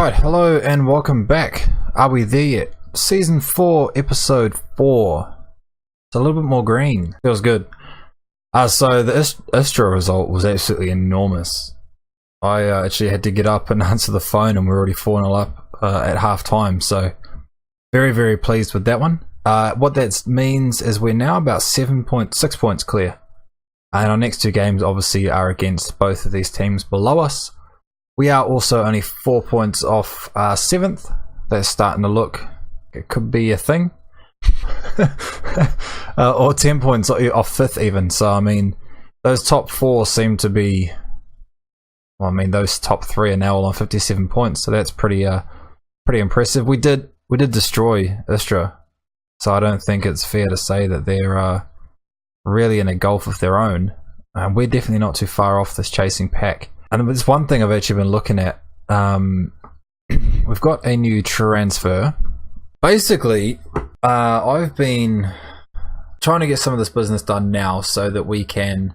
Alright, hello and welcome back. Are we there yet? Season 4, Episode 4. It's a little bit more green. Feels good. So the Istra result was absolutely enormous. I actually had to get up and answer the phone and we're already 4-0 up at half time. So very pleased with that one. What that means is we're now about 6 points clear. And our next two games obviously are against both of these teams below us. We are also only 4 points off 7th. That's starting to look, it could be a thing. Or 10 points off 5th even. So I mean, those top 4 seem to be, well, I mean, those top 3 are now all on 57 points. So that's pretty impressive. We did destroy Istra. So I don't think it's fair to say that they're really in a gulf of their own. We're definitely not too far off this chasing pack. And there's one thing I've actually been looking at. We've got a new transfer. Basically, I've been trying to get some of this business done now so that we can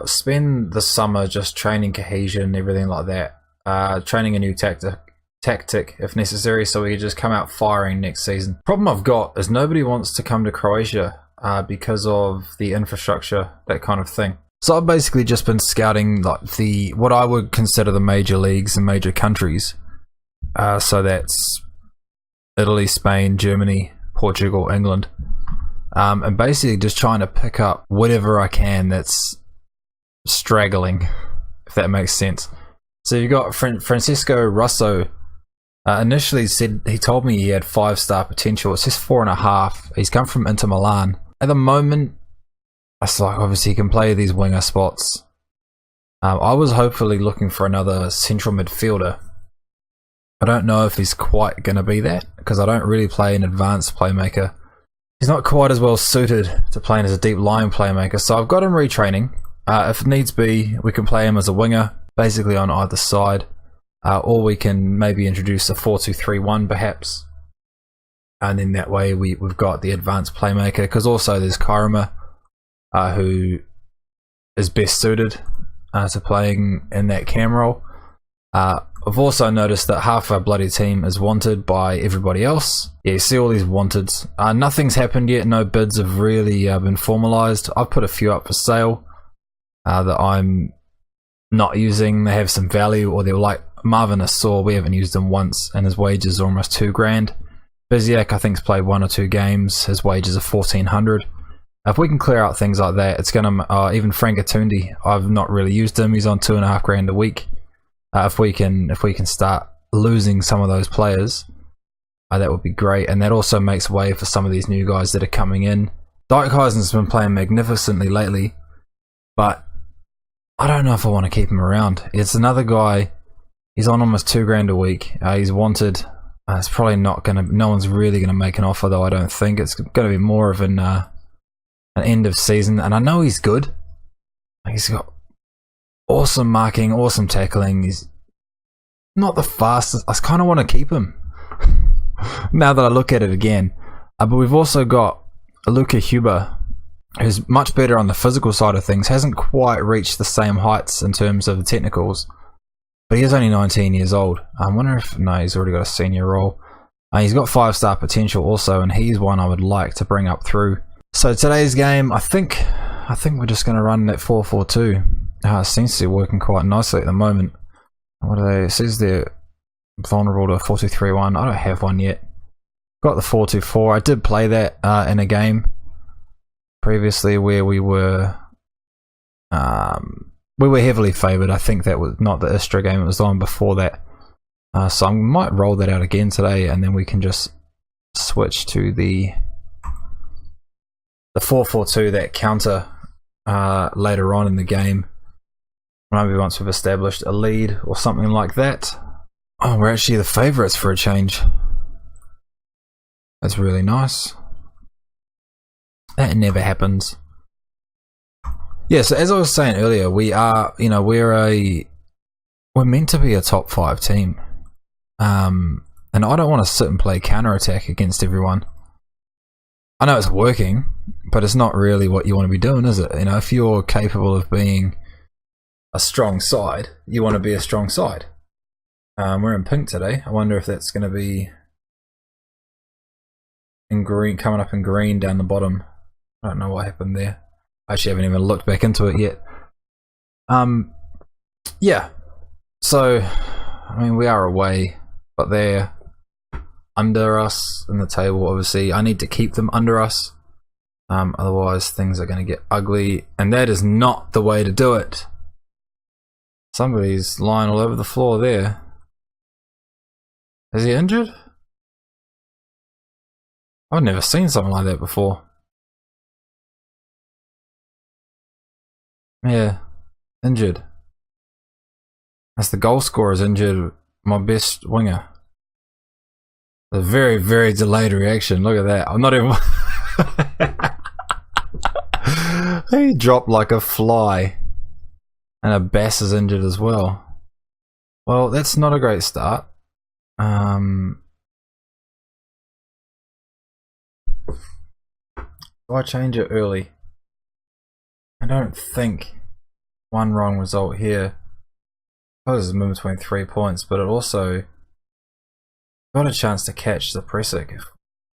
spend the summer just training cohesion and everything like that. Training a new tactic if necessary, so we can just come out firing next season. Problem I've got is nobody wants to come to Croatia because of the infrastructure, that kind of thing. So I've basically just been scouting like what I would consider the major leagues and major countries. So that's Italy, Spain, Germany, Portugal, England. And basically just trying to pick up whatever I can that's straggling, if that makes sense. So you've got Francisco Russo. Initially he told me he had 5-star potential. It's just 4.5. He's come from Inter Milan. At the moment, it's like obviously he can play these winger spots. I was hopefully looking for another central midfielder. I don't know if he's quite going to be that, because I don't really play an advanced playmaker. He's not quite as well suited to playing as a deep line playmaker, so I've got him retraining. If needs be, we can play him as a winger, basically on either side. Or we can maybe introduce a 4-2-3-1 perhaps. And then that way we've got the advanced playmaker, because also there's Kairima, who is best suited to playing in that cam role. I've also noticed that half our bloody team is wanted by everybody else. Yeah, you see all these wanteds. Nothing's happened yet, no bids have really been formalised. I've put a few up for sale that I'm not using. They have some value, or they're like Marvin Assor, we haven't used him once and his wages are almost $2,000. Biziak I think's played 1 or 2 games, his wages are 1,400. If we can clear out things like that, it's gonna even Frank Atundi, I've not really used him, he's on $2,500 a week. If we can start losing some of those players, that would be great. And that also makes way for some of these new guys that are coming in. Dijkhuizen's been playing magnificently lately, but I don't know if I want to keep him around. It's another guy, he's on almost $2,000 a week. He's wanted. It's probably not gonna, no one's really gonna make an offer though, I don't think. It's gonna be more of an end of season, and I know he's good. He's got awesome marking, awesome tackling. He's not the fastest. I kind of want to keep him now that I look at it again. But we've also got Luka Huber, who's much better on the physical side of things. Hasn't quite reached the same heights in terms of the technicals, but he is only 19 years old. I wonder if, no, he's already got a senior role. He's got 5-star potential also, and he's one I would like to bring up through. So today's game, I think we're just going to run that 4-4-2. It seems to be working quite nicely at the moment. What are they? It says they're vulnerable to a 4-2-3-1. I don't have one yet. Got the 4-2-4. I did play that in a game previously where we were heavily favoured. I think that was not the Istra game, it was the one before that. So I might roll that out again today, and then we can just switch to the 4-4-2, that counter later on in the game. Maybe once we've established a lead or something like that. Oh, we're actually the favourites for a change. That's really nice. That never happens. Yeah, so as I was saying earlier, we are, we're meant to be a top 5 team. And I don't want to sit and play counter-attack against everyone. I know it's working, but it's not really what you want to be doing, is it? If you're capable of being a strong side, you want to be a strong side. We're in pink today. I wonder if that's going to be in green, coming up in green down the bottom. I don't know what happened there. I actually haven't even looked back into it yet. Yeah. So, I mean, we are away, but they're under us in the table. Obviously, I need to keep them under us. Otherwise, things are going to get ugly, and that is not the way to do it. Somebody's lying all over the floor there. Is he injured? I've never seen something like that before. Yeah, injured. That's the goal scorer's injured. My best winger. A very, very delayed reaction. Look at that. I'm not even. He dropped like a fly. And a Bass is injured as well. Well, that's not a great start. Do I change it early? I don't think one wrong result here poses a move between 3 points, but it also got a chance to catch the Presic and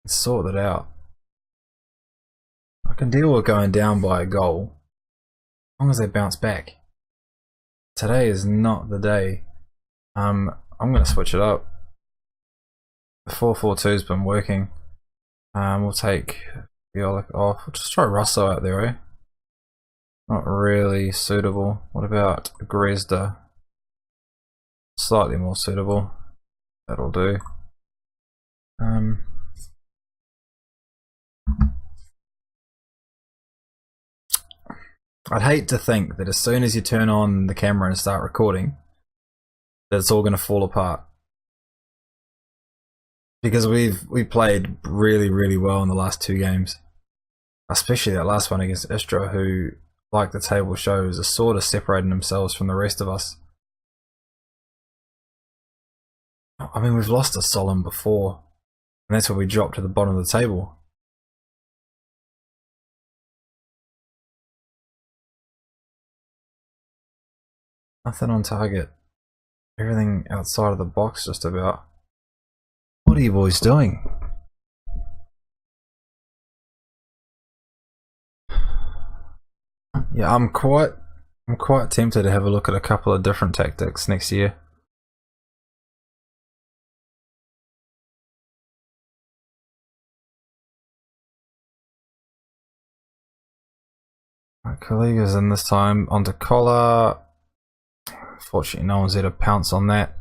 sort it out. I can deal with going down by a goal as long as they bounce back. Today is not the day. I'm going to switch it up. The 4-4-2's been working. We'll take Violik off. We'll just try Russo out there, eh? Not really suitable. What about Grezda? Slightly more suitable. That'll do. I'd hate to think that as soon as you turn on the camera and start recording, that it's all going to fall apart. Because we played really, really well in the last 2 games. Especially that last one against Istra, who, like the table shows, are sort of separating themselves from the rest of us. I mean, we've lost to Solin before, and that's where we dropped to the bottom of the table. Nothing on target. Everything outside of the box just about. What are you boys doing? Yeah, I'm quite tempted to have a look at a couple of different tactics next year. Kaliga's in this time onto Collar. Fortunately, no one's there to pounce on that.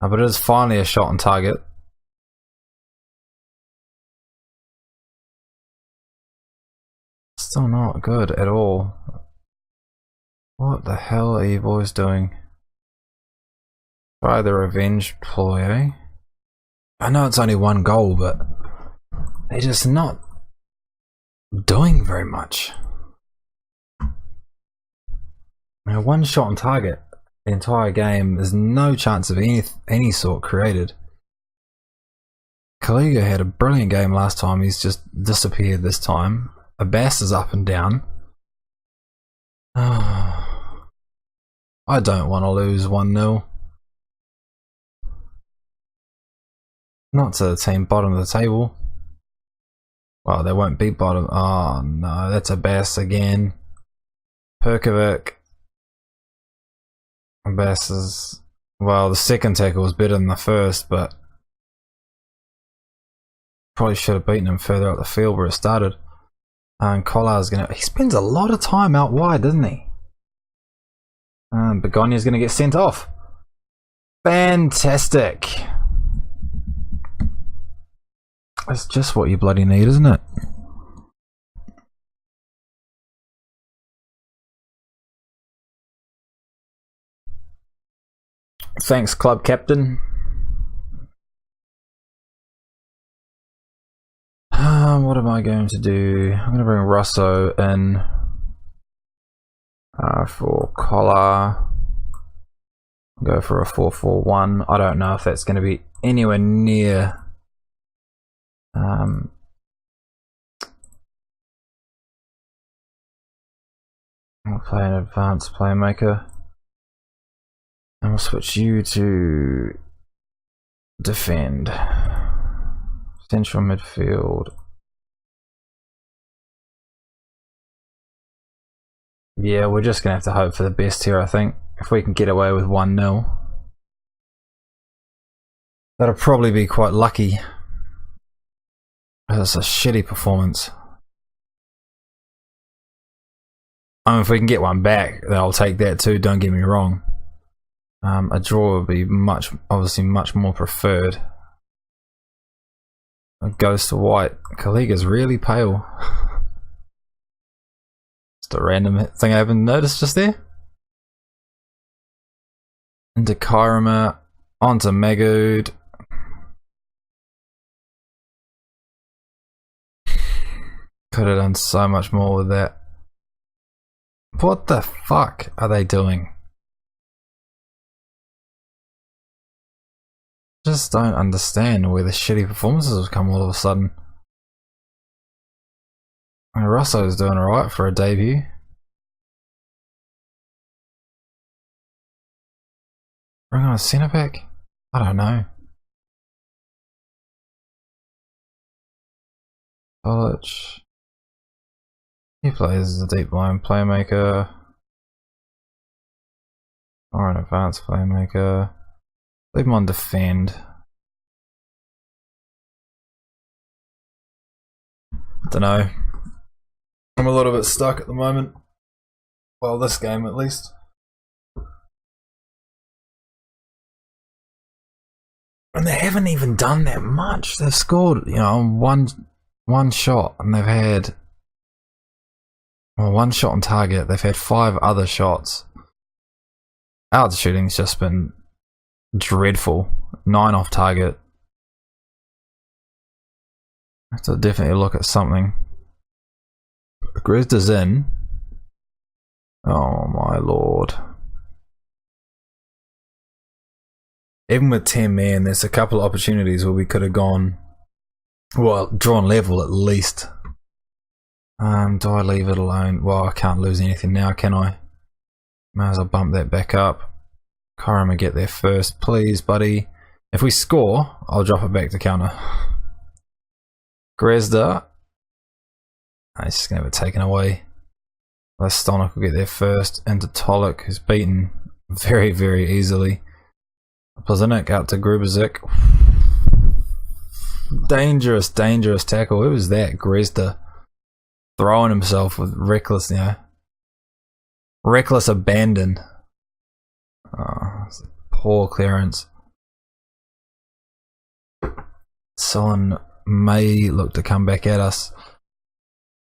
But it is finally a shot on target. Still not good at all. What the hell are you boys doing? Try the revenge ploy, eh? I know it's only 1 goal, but they're just not doing very much. Now, 1 shot on target the entire game, there's no chance of any sort created. Kaliga had a brilliant game last time, he's just disappeared this time. Abbas is up and down. I don't want to lose 1-0. Not to the team bottom of the table. Well, they won't be bottom. Oh no, that's Abbas again. Perkovic. Abbas is... Well, the second tackle was better than the first, but probably should have beaten him further up the field where it started. And Collar's gonna... He spends a lot of time out wide, doesn't he? Begonia's gonna get sent off. Fantastic. That's just what you bloody need, isn't it? Thanks, club captain. What am I going to do? I'm going to bring Russo in for Collar. Go for a 4-4-1. I don't know if that's going to be anywhere near I'll play an advanced playmaker. And we'll switch you to defend. Central midfield. Yeah, we're just going to have to hope for the best here, I think. If we can get away with 1-0. That'll probably be quite lucky. It's a shitty performance. I mean, if we can get one back, then I'll take that too, don't get me wrong. A draw would be obviously much more preferred. It goes to white. Kaliga's really pale. Just a random thing I haven't noticed just there. Into Kairama, onto Magud. Could have done so much more with that. What the fuck are they doing? Just don't understand where the shitty performances have come all of a sudden. I mean, Russo's doing alright for a debut. Bring on a centre back? I don't know. College. He plays as a deep line playmaker. Or an advanced playmaker. Leave him on defend. Dunno. I'm a little bit stuck at the moment. Well, this game at least. And they haven't even done that much. They've scored, you know, one shot, and they've had one shot on target. They've had 5 other shots. Our shooting's just been dreadful. 9 off target. I have to definitely look at something. Grizda's in. Oh my lord. Even with 10 men, there's a couple of opportunities where we could have gone, well, drawn level at least. Do I leave it alone? Well, I can't lose anything now, can I? Might as well bump that back up. Kairama get there first, please, buddy. If we score, I'll drop it back to counter. Grezda. He's just going to have it taken away. Stonik will get there first. Into Tolik, who's beaten very, very easily. Plazinic out to Grubazic. Dangerous, dangerous tackle. Who was that? Grezda. Throwing himself with reckless, you know, reckless abandon. Oh, it's a poor clearance. Solin may look to come back at us.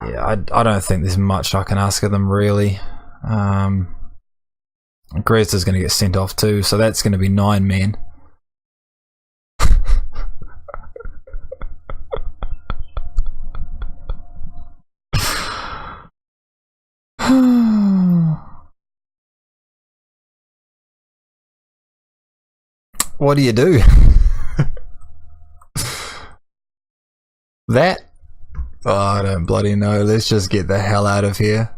Yeah, I don't think there's much I can ask of them really. Grezda's going to get sent off too, so that's going to be 9 men. What do you do? That? Oh, I don't bloody know. Let's just get the hell out of here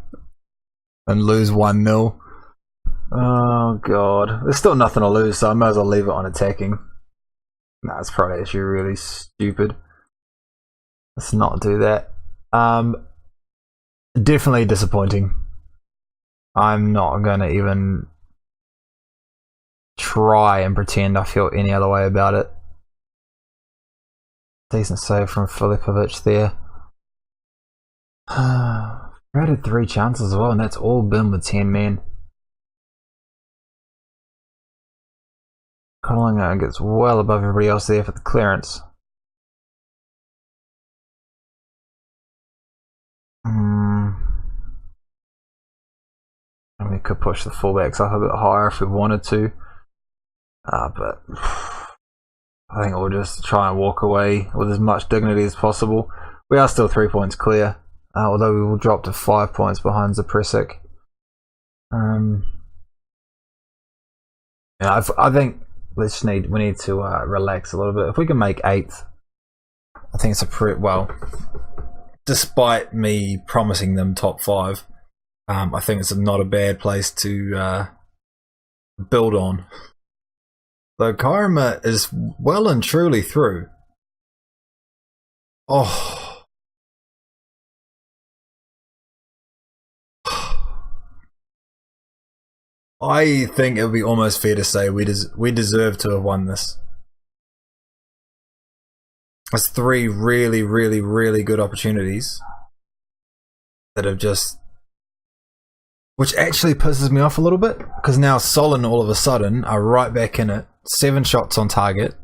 and lose 1-0. Oh god. There's still nothing to lose, so I might as well leave it on attacking. Nah, it's probably actually really stupid. Let's not do that. Definitely disappointing. I'm not gonna even try and pretend I feel any other way about it. Decent save from Filipovic there. Created 3 chances as well, and that's all been with 10 men. Koprivnica gets well above everybody else there for the clearance. And we could push the fullbacks up a bit higher if we wanted to. But I think we'll just try and walk away with as much dignity as possible. We are still 3 points clear, although we will drop to 5 points behind Zapresic. Yeah, I think we need to relax a little bit. If we can make 8th, I think it's a well. Despite me promising them top 5, I think it's not a bad place to build on. Lokomotiva is well and truly through. Oh. I think it would be almost fair to say we deserve to have won this. It's 3 really, really, really good opportunities that have just... Which actually pisses me off a little bit, because now Solin all of a sudden are right back in it. 7 shots on target.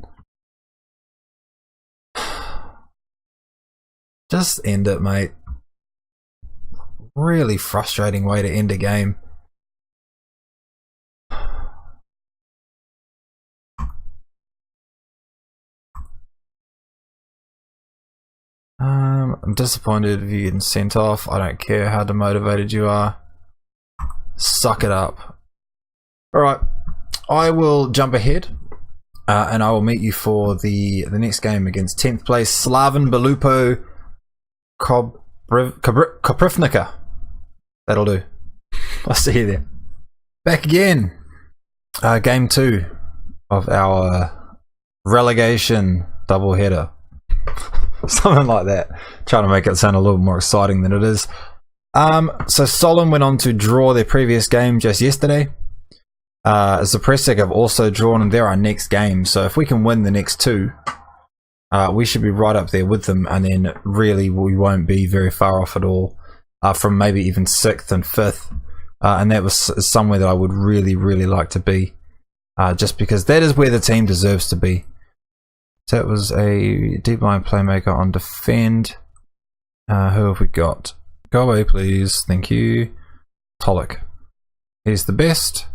Just end it, mate. Really frustrating way to end a game. I'm disappointed if you're getting sent off. I don't care how demotivated you are. Suck it up. Alright, I will jump ahead and I will meet you for the next game against 10th place Slaven Belupo Koprivnica. That'll do. I'll see you there. Back again. Game 2 of our relegation doubleheader. Something like that. Trying to make it sound a little more exciting than it is. So Solin went on to draw their previous game just yesterday. Zagreb have also drawn, and they're our next game. So if we can win the next 2, we should be right up there with them, and then really we won't be very far off at all from maybe even 6th and 5th. And that was somewhere that I would really, really like to be, just because that is where the team deserves to be. So that was a deep line playmaker on defend. Who have we got? Go away, please. Thank you. Tolik. He's the best.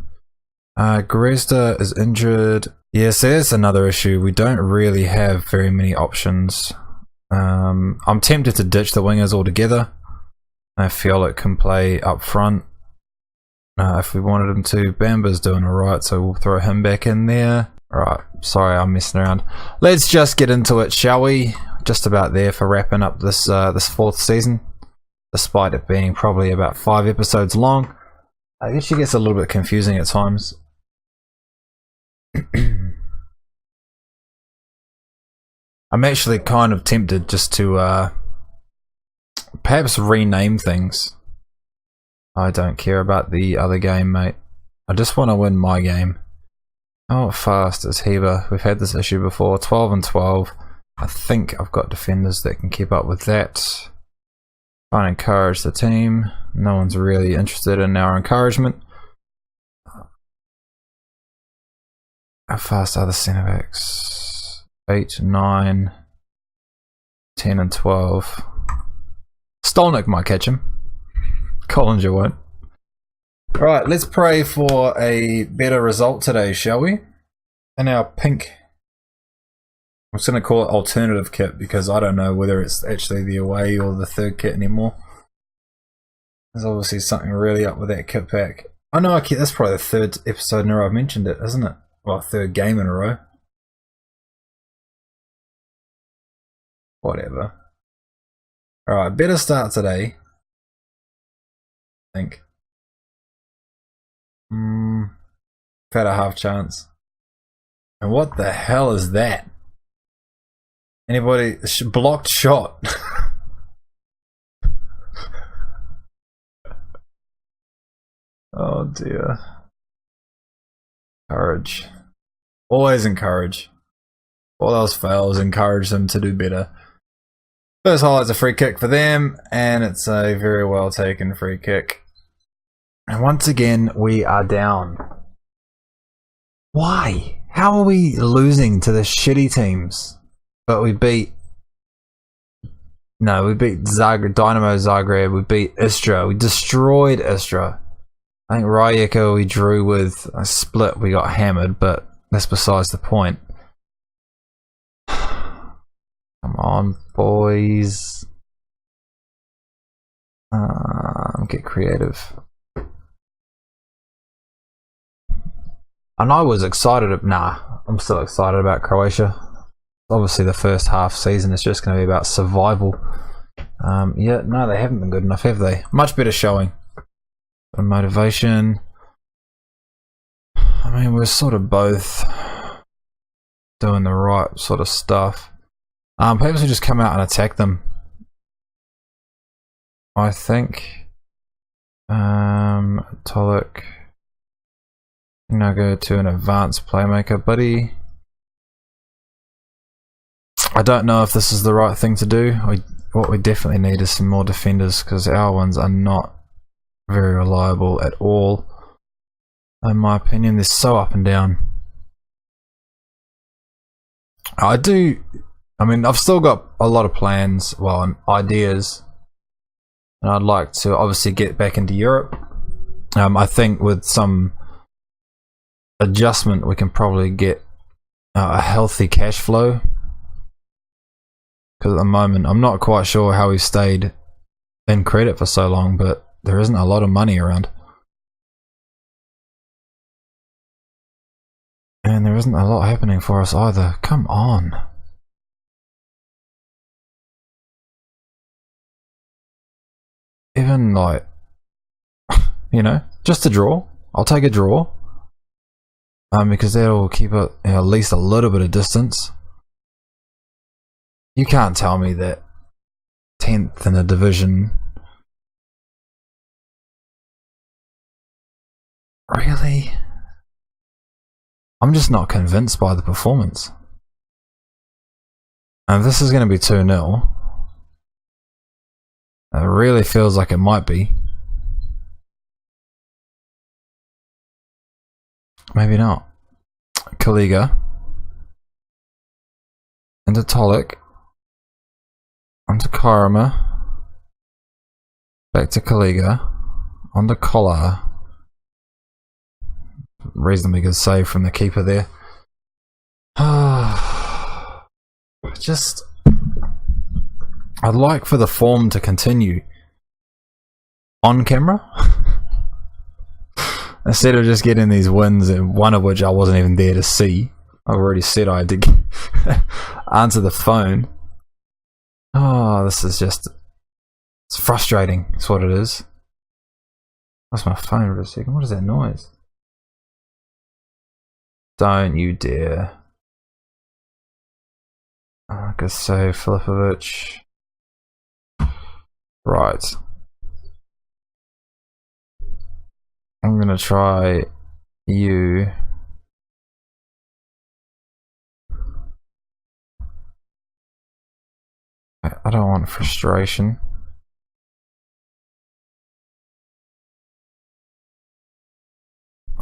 Grezda is injured. Yeah, so that's another issue. We don't really have very many options. I'm tempted to ditch the wingers altogether. I feel it can play up front if we wanted him to. Bamba's doing alright, so we'll throw him back in there. Alright, sorry I'm messing around. Let's just get into it, shall we? Just about there for wrapping up this this 4th season. Despite it being probably about 5 episodes long. I guess it gets a little bit confusing at times. I'm actually kind of tempted just to perhaps rename things. I don't care about the other game, mate. I just want to win my game. How fast is Heber? We've had this issue before. 12 and 12. I think I've got defenders that can keep up with that. Try and encourage the team. No one's really interested in our encouragement. How fast are the centre backs? 8, 9, 10 and 12. Stolnik might catch him. Collinger won't. Alright, let's pray for a better result today, shall we? In our pink, I'm just going to call it alternative kit because I don't know whether it's actually the away or the 3rd kit anymore. There's obviously something really up with that kit pack. I know, that's probably the 3rd episode in a row I've mentioned it, isn't it? Well, 3rd game in a row. Whatever. Alright, better start today. I think. Had a half chance. And what the hell is that? Anybody? Blocked shot. Oh dear. Courage. Always encourage. All else fails, encourage them to do better. First highlight's a free kick for them, and it's a very well taken free kick. And once again, we are down. Why? How are we losing to the shitty teams? But we beat... No, we beat Zagreb, Dynamo Zagreb, we beat Istra, we destroyed Istra. I think Rijeka we drew with a split, we got hammered, but that's besides the point. Come on, boys. Get creative. And I was excited. I'm still excited about Croatia. Obviously, the first half season is just going to be about survival. Yeah, no, they haven't been good enough, have they? Much better showing. Motivation. I mean, we're sort of both doing the right sort of stuff. Perhaps we just come out and attack them. I think. Tolik. Now go to an advanced playmaker, buddy. I don't know if this is the right thing to do. What we definitely need is some more defenders, because our ones are not very reliable at all. In my opinion, they're so up and down. I mean, I've still got a lot of plans, well, and ideas. And I'd like to obviously get back into Europe. I think with some adjustment we can probably get a healthy cash flow, because at the moment I'm not quite sure how we've stayed in credit for so long, but there isn't a lot of money around, and there isn't a lot happening for us either. Come on. Even like, you know, just a draw. I'll take a draw. Because that'll keep it at least a little bit of distance. You can't tell me that 10th in a division. Really? I'm just not convinced by the performance. And this is going to be 2-0. It really feels like it might be. Maybe not. Kaliga. Into Tolik. Onto Karama. Back to Kaliga. Onto Kolar. Reasonably good save from the keeper there. Just, I'd like for the form to continue on camera. Instead of just getting these wins, and one of which I wasn't even there to see. I've already said I had to answer the phone. Oh, this is just... It's frustrating, that's what it is. Lost my phone for a second. What is that noise? Don't you dare. Good save, Filipovic. Right. I'm gonna try you. I don't want frustration.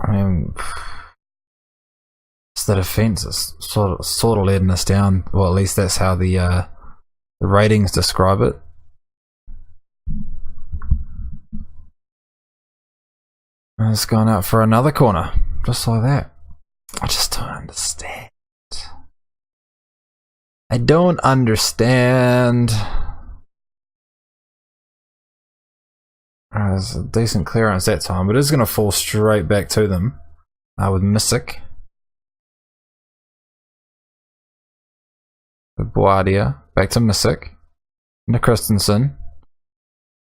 I mean, it's the defense is sort of letting us down. Well, at least that's how the ratings describe it. And it's gone out for another corner, just like that. I just don't understand. I don't understand. There's a decent clearance that time, but it's going to fall straight back to them with Misic. Boadia, back to Misic. Into Christensen.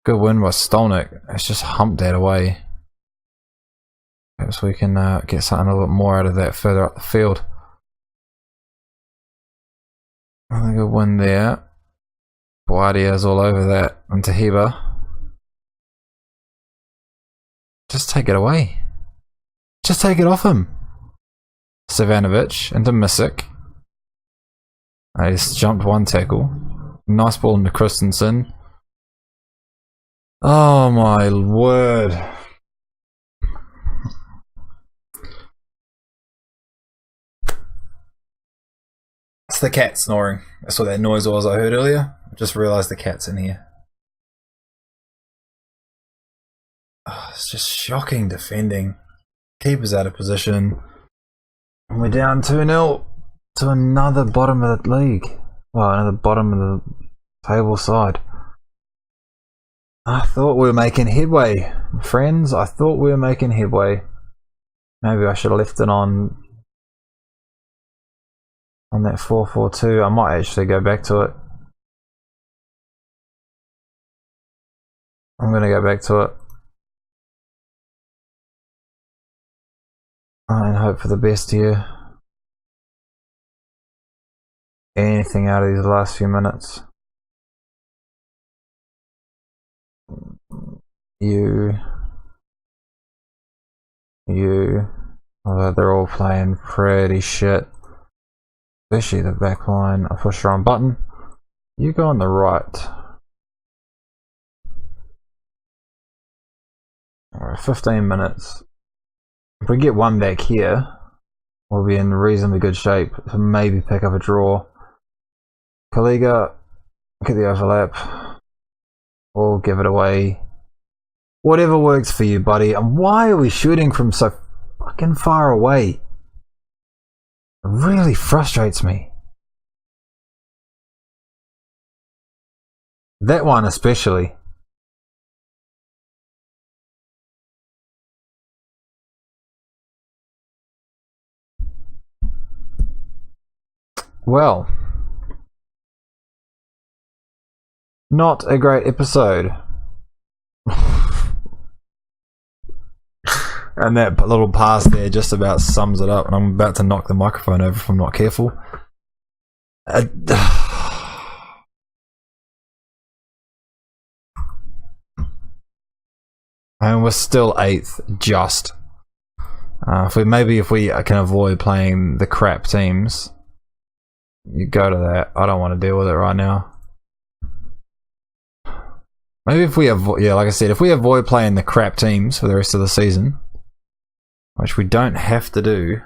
Good win by Stolnik. It's just humped that away. Perhaps we can get something a little bit more out of that further up the field. I think a win there. Boadia's all over that. And Tahiba. Just take it away. Just take it off him. Savanovic into Misic. He's jumped one tackle. Nice ball into Christensen. Oh my word. It's the cat snoring. That's what that noise was I heard earlier. I just realised the cat's in here. Oh, it's just shocking defending. Keeper's out of position. And we're down 2-0 to another bottom of the league. Well, another bottom of the table side. I thought we were making headway, friends. I thought we were making headway. Maybe I should have left it on that 4-4-2. I might actually go back to it. I'm going to go back to it. And hope for the best here. Anything out of these last few minutes? You. Although they're all playing pretty shit. Especially the back line. I push the wrong button. You go on the right. Alright, 15 minutes. If we get one back here, we'll be in reasonably good shape to maybe pick up a draw. Kaliga, get the overlap. Or give it away. Whatever works for you, buddy. And why are we shooting from so fucking far away? It really frustrates me. That one especially. Well, not a great episode. And that little pass there just about sums it up, and I'm about to knock the microphone over if I'm not careful. And we're still 8th, just. If we can avoid playing the crap teams, you go to that. I don't want to deal with it right now. Maybe if we avoid, yeah, like I said, if we avoid playing the crap teams for the rest of the season, which we don't have to do.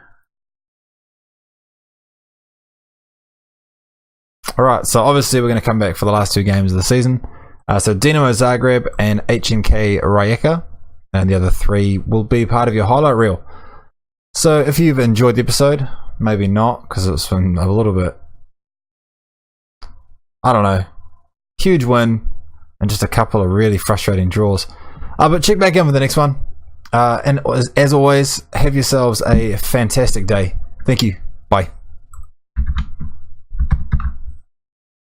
Alright, so obviously we're going to come back for the last 2 games of the season. So Dinamo Zagreb and HNK Rijeka, and the other 3 will be part of your highlight reel. So if you've enjoyed the episode, maybe not, because it's been a little bit, I don't know, huge win, and just a couple of really frustrating draws. But check back in for the next one. And as always, have yourselves a fantastic day. Thank you. Bye.